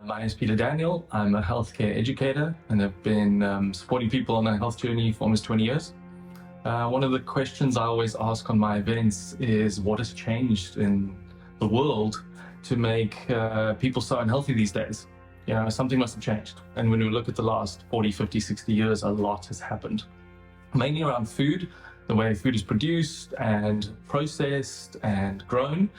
My name is Peter Daniel. I'm a healthcare educator and have been supporting people on their health journey for almost 20 years. One of the questions I always ask on my events is what has changed in the world to make people so unhealthy these days? You know, something must have changed. And when we look at the last 40, 50, 60 years, a lot has happened. Mainly around food, the way food is produced and processed and grown.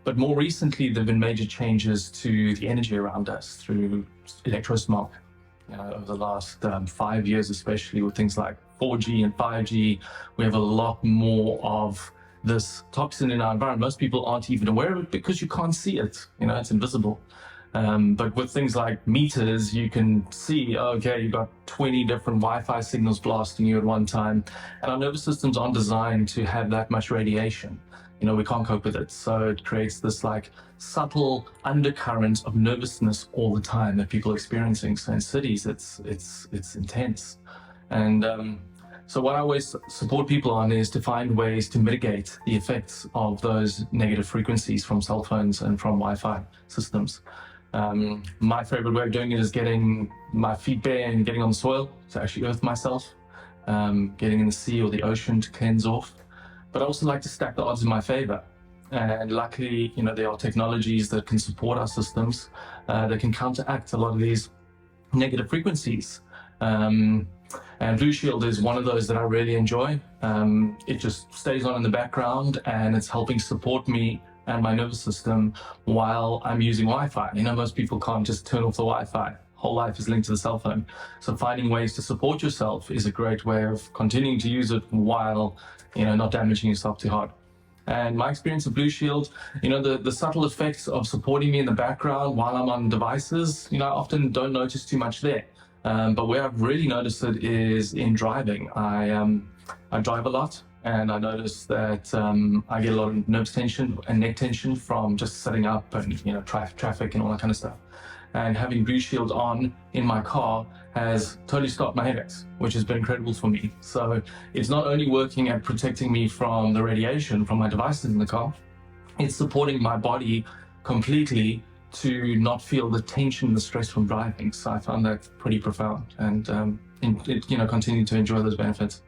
But more recently, there have been major changes to the energy around us through electrosmog. You know, over the last 5 years, especially with things like 4G and 5G, we have a lot more of this toxin in our environment. Most people aren't even aware of it because you can't see it. You know, it's invisible. But with things like meters, you can see, okay, you've got 20 different Wi-Fi signals blasting you at one time. And our nervous systems aren't designed to have that much radiation. You know, we can't cope with it. So it creates this like subtle undercurrent of nervousness all the time that people are experiencing. So in cities, it's intense. And so what I always support people on is to find ways to mitigate the effects of those negative frequencies from cell phones and from Wi-Fi systems. My favorite way of doing it is getting my feet bare and getting on the soil to actually earth myself, getting in the sea or the ocean to cleanse off. But I also like to stack the odds in my favor. And luckily, you know, there are technologies that can support our systems that can counteract a lot of these negative frequencies. And Blue Shield is one of those that I really enjoy. It just stays on in the background and it's helping support me and my nervous system while I'm using Wi-Fi. You know, most people can't just turn off the Wi-Fi. Whole life is linked to the cell phone. So finding ways to support yourself is a great way of continuing to use it while, you know, not damaging yourself too hard. And my experience of Blue Shield, you know, the subtle effects of supporting me in the background while I'm on devices, you know, I often don't notice too much there. But where I've really noticed it is in driving. I drive a lot. And I noticed that I get a lot of nerve tension and neck tension from just sitting up and, you know, traffic and all that kind of stuff. And having Blue Shield on in my car has totally stopped my headaches, which has been incredible for me. So it's not only working at protecting me from the radiation from my devices in the car, it's supporting my body completely to not feel the tension and the stress from driving. So I found that pretty profound and, you know, continue to enjoy those benefits.